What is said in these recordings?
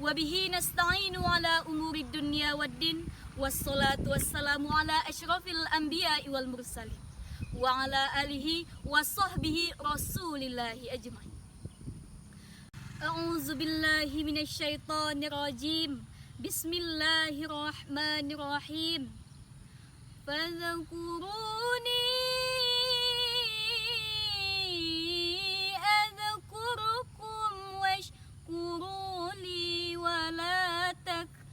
Wabihi nasta'inu ala umuri dunya waddin. Wassalatu wassalamu ala asyrafil anbiya'i wal mursalin wa ala alihi wa sahbihi rasulillahi ajma'in. A'udzu billahi minasy syaithanir rajim. Bismillahirrahmanirrahim. Fadhkuruni adzkurkum washkuruli wala takfurun.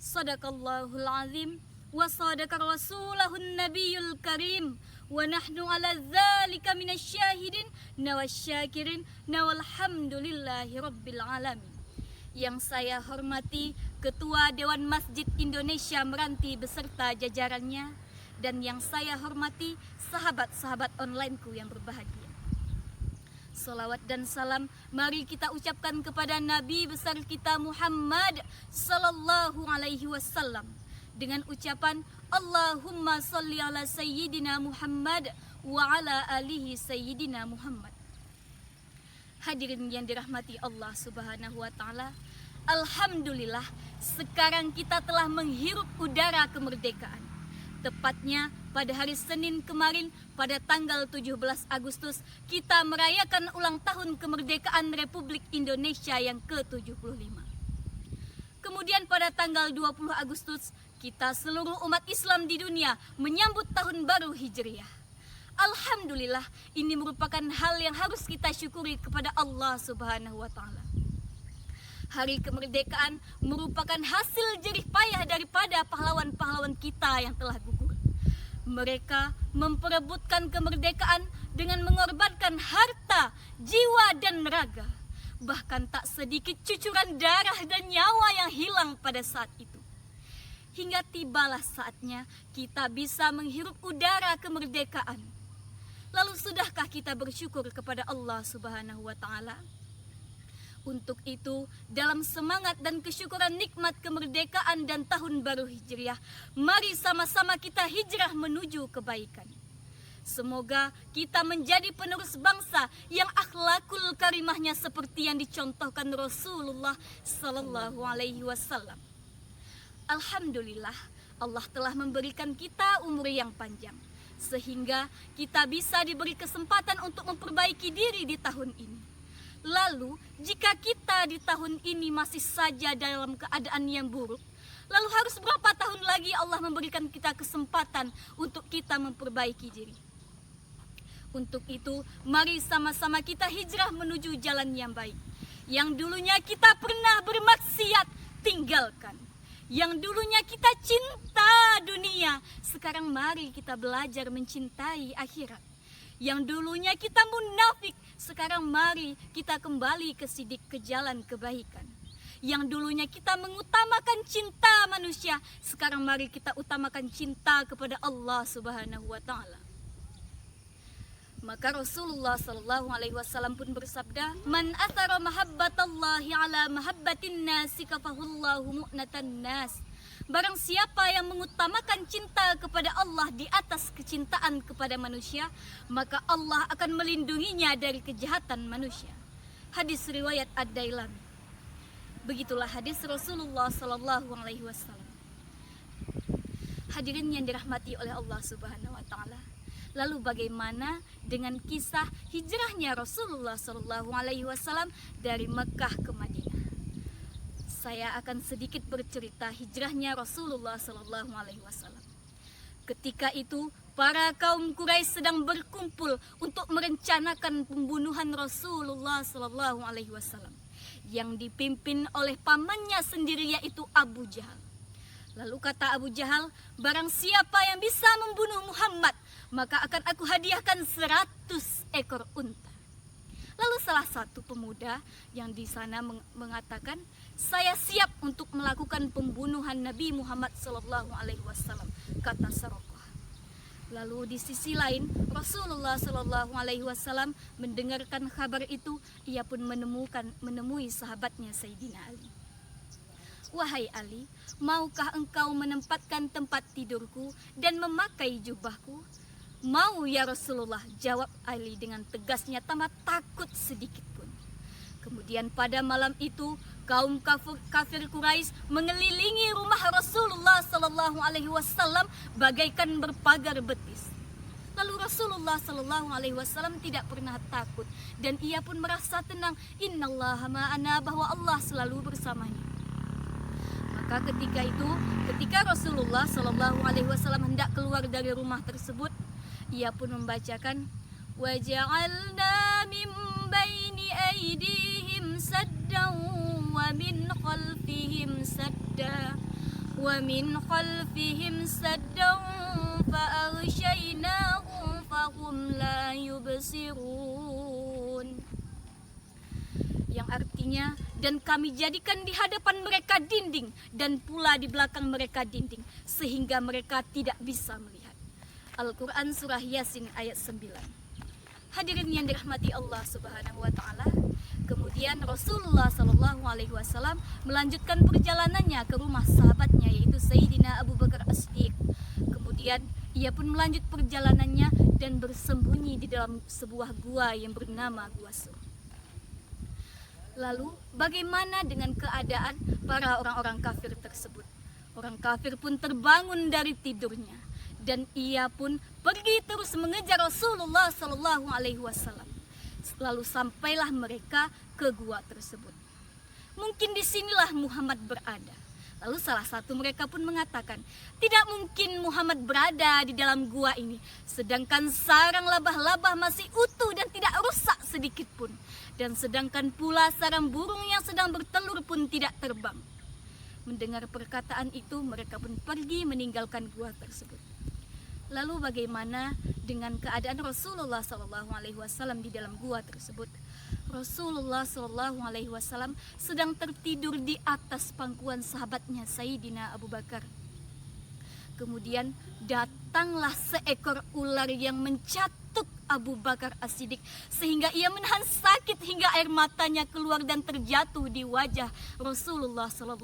Sadaqallahul azim wa sadaqa rasulahun nabiyul karim. Wa nahnu ala dzalika minasyahidin nawasyakirin walhamdulillahi rabbil alamin. Yang saya hormati Ketua Dewan Masjid Indonesia Meranti beserta jajarannya, dan yang saya hormati sahabat-sahabat onlineku yang berbahagia. Salawat dan salam mari kita ucapkan kepada Nabi besar kita Muhammad sallallahu alaihi wasallam dengan ucapan Allahumma salli ala sayyidina Muhammad wa ala alihi sayyidina Muhammad. Hadirin yang dirahmati Allah Subhanahu wa taala, alhamdulillah sekarang kita telah menghirup udara kemerdekaan. Tepatnya pada hari Senin kemarin pada tanggal 17 Agustus kita merayakan ulang tahun kemerdekaan Republik Indonesia yang ke-75. Kemudian pada tanggal 20 Agustus kita seluruh umat Islam di dunia menyambut tahun baru Hijriah. Alhamdulillah, ini merupakan hal yang harus kita syukuri kepada Allah Subhanahu wa taala. Hari kemerdekaan merupakan hasil jerih payah daripada pahlawan-pahlawan kita yang telah gugur. Mereka memperebutkan kemerdekaan dengan mengorbankan harta, jiwa dan raga. Bahkan tak sedikit cucuran darah dan nyawa yang hilang pada saat itu. Hingga tibalah saatnya kita bisa menghirup udara kemerdekaan. Lalu sudahkah kita bersyukur kepada Allah Subhanahu wa taala? Untuk itu, dalam semangat dan kesyukuran nikmat kemerdekaan dan tahun baru Hijriah, mari sama-sama kita hijrah menuju kebaikan. Semoga kita menjadi penerus bangsa yang akhlakul karimahnya seperti yang dicontohkan Rasulullah sallallahu alaihi wasallam. Alhamdulillah, Allah telah memberikan kita umur yang panjang, sehingga kita bisa diberi kesempatan untuk memperbaiki diri di tahun ini. Lalu, jika kita di tahun ini masih saja dalam keadaan yang buruk, lalu harus berapa tahun lagi Allah memberikan kita kesempatan untuk kita memperbaiki diri? Untuk itu, mari sama-sama kita hijrah menuju jalan yang baik. Yang dulunya kita pernah bermaksiat, tinggalkan. Yang dulunya kita cinta dunia, sekarang mari kita belajar mencintai akhirat. Yang dulunya kita munafik, sekarang mari kita kembali ke sidik ke jalan kebaikan. Yang dulunya kita mengutamakan cinta manusia, sekarang mari kita utamakan cinta kepada Allah Subhanahu wa taala. Maka Rasulullah sallallahu alaihi wasallam pun bersabda, "Man athara mahabbatallahi ala mahabbatin nasi kafahullahu mu'natan nas." Barang siapa yang mengutamakan cinta kepada Allah di atas kecintaan kepada manusia, maka Allah akan melindunginya dari kejahatan manusia. Hadis riwayat Ad-Dailami. Begitulah hadis Rasulullah sallallahu alaihi wasallam. Hadirin yang dirahmati oleh Allah Subhanahu wa taala. Lalu bagaimana dengan kisah hijrahnya Rasulullah sallallahu alaihi wasallam dari Mekah ke Madinah? Saya akan sedikit bercerita hijrahnya Rasulullah sallallahu alaihi wasallam. Ketika itu, para kaum Quraisy sedang berkumpul untuk merencanakan pembunuhan Rasulullah sallallahu alaihi wasallam yang dipimpin oleh pamannya sendiri, yaitu Abu Jahal. Lalu kata Abu Jahal, barang siapa yang bisa membunuh Muhammad, maka akan aku hadiahkan 100 ekor unta. Lalu salah satu pemuda yang di sana mengatakan, saya siap untuk melakukan pembunuhan Nabi Muhammad SAW, kata Saroqah. Lalu di sisi lain, Rasulullah SAW mendengarkan kabar itu, ia pun menemui sahabatnya Sayyidina Ali. Wahai Ali, maukah engkau menempatkan tempat tidurku dan memakai jubahku? Mau ya Rasulullah, jawab Ali dengan tegasnya tanpa takut sedikit pun. Kemudian pada malam itu kaum kafir Quraisy mengelilingi rumah Rasulullah sallallahu alaihi wasallam bagaikan berpagar betis. Lalu Rasulullah sallallahu alaihi wasallam tidak pernah takut dan ia pun merasa tenang. Innallaha ma'ana, bahwa Allah selalu bersamanya. Maka ketika Rasulullah sallallahu alaihi wasallam hendak keluar dari rumah tersebut, ia pun membacakan waja'alna min baini aydihim saddan wa min khalfihim saddan fa'aghshaynahum fahum la yubsirun, yang artinya, dan kami jadikan di hadapan mereka dinding dan pula di belakang mereka dinding sehingga mereka tidak bisa melihat. Al-Quran Surah Yasin ayat 9. Hadirin yang dirahmati Allah Subhanahu wa Ta'ala, kemudian Rasulullah Sallallahu Alaihi Wasallam melanjutkan perjalanannya ke rumah sahabatnya, yaitu Sayyidina Abu Bakar As-Siddiq. Kemudian ia pun melanjut perjalanannya dan bersembunyi di dalam sebuah gua yang bernama Gua Sur. Lalu bagaimana dengan keadaan para orang-orang kafir tersebut? Orang kafir pun terbangun dari tidurnya dan ia pun pergi terus mengejar Rasulullah Sallallahu Alaihi Wasallam. Lalu sampailah mereka ke gua tersebut. Mungkin disinilah Muhammad berada. Lalu salah satu mereka pun mengatakan, tidak mungkin Muhammad berada di dalam gua ini, sedangkan sarang labah-labah masih utuh dan tidak rusak sedikit pun. Dan sedangkan pula sarang burung yang sedang bertelur pun tidak terbang. Mendengar perkataan itu, mereka pun pergi meninggalkan gua tersebut. Lalu bagaimana dengan keadaan Rasulullah SAW di dalam gua tersebut? Rasulullah SAW sedang tertidur di atas pangkuan sahabatnya Sayyidina Abu Bakar. Kemudian datanglah seekor ular yang mencatuk Abu Bakar As-Siddiq sehingga ia menahan sakit hingga air matanya keluar dan terjatuh di wajah Rasulullah SAW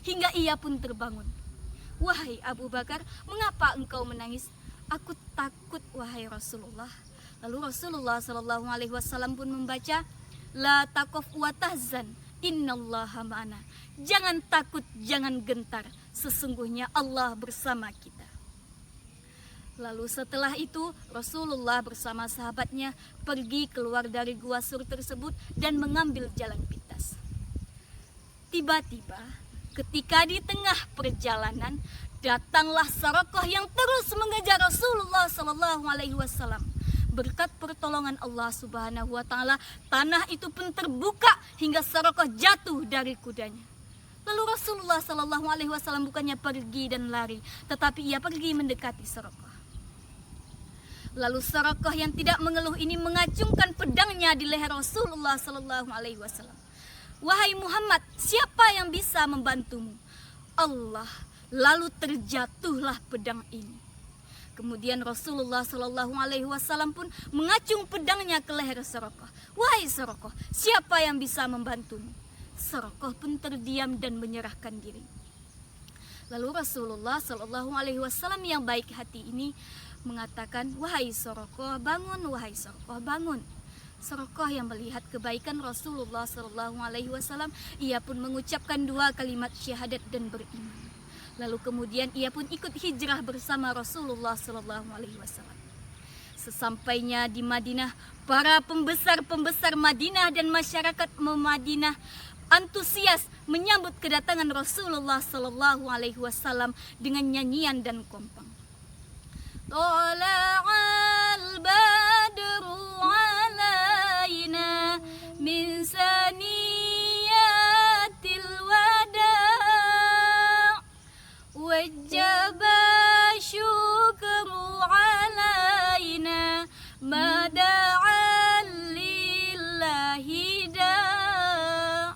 hingga ia pun terbangun. Wahai Abu Bakar, mengapa engkau menangis? Aku takut, wahai Rasulullah. Lalu Rasulullah SAW pun membaca, La taqaf wa tahzan, innallaha ma'ana. Jangan takut, jangan gentar, sesungguhnya Allah bersama kita. Lalu setelah itu Rasulullah bersama sahabatnya pergi keluar dari Gua Sur tersebut dan mengambil jalan pintas. Tiba-tiba ketika di tengah perjalanan datanglah Surakoh yang terus mengejar Rasulullah Sallallahu Alaihi Wasallam. Berkat pertolongan Allah Subhanahu Wa Taala, tanah itu pun terbuka hingga Surakoh jatuh dari kudanya. Lalu Rasulullah Sallallahu Alaihi Wasallam bukannya pergi dan lari, tetapi ia pergi mendekati Surakoh. Lalu Surakoh yang tidak mengeluh ini mengacungkan pedangnya di leher Rasulullah Sallallahu Alaihi Wasallam. Wahai Muhammad, siapa yang bisa membantumu? Allah. Lalu terjatuhlah pedang ini. Kemudian Rasulullah Sallallahu Alaihi Wasallam pun mengacung pedangnya ke leher Surakoh. Wahai Surakoh, siapa yang bisa membantumu? Surakoh pun terdiam dan menyerahkan diri. Lalu Rasulullah Sallallahu Alaihi Wasallam yang baik hati ini mengatakan, wahai Surakoh, bangun, wahai Surakoh, bangun. Surakoh yang melihat kebaikan Rasulullah Sallallahu Alaihi Wasallam, ia pun mengucapkan 2 kalimat syahadat dan beriman. Lalu kemudian ia pun ikut hijrah bersama Rasulullah Sallallahu Alaihi Wasallam. Sesampainya di Madinah, para pembesar Madinah dan masyarakat Madinah antusias menyambut kedatangan Rasulullah Sallallahu Alaihi Wasallam dengan nyanyian dan kompang. Tala'al badru alaina min saniyatil wada' wajaba syukru alaina mada'al lillahi da'.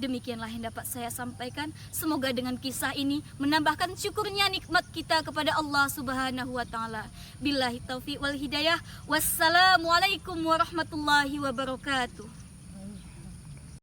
Demikianlah yang dapat saya sampaikan. Semoga dengan kisah ini menambahkan syukurnya nikmat kita kepada Allah Subhanahu wa Ta'ala. Billahi taufiq wal hidayah. Wassalamualaikum warahmatullahi wabarakatuh.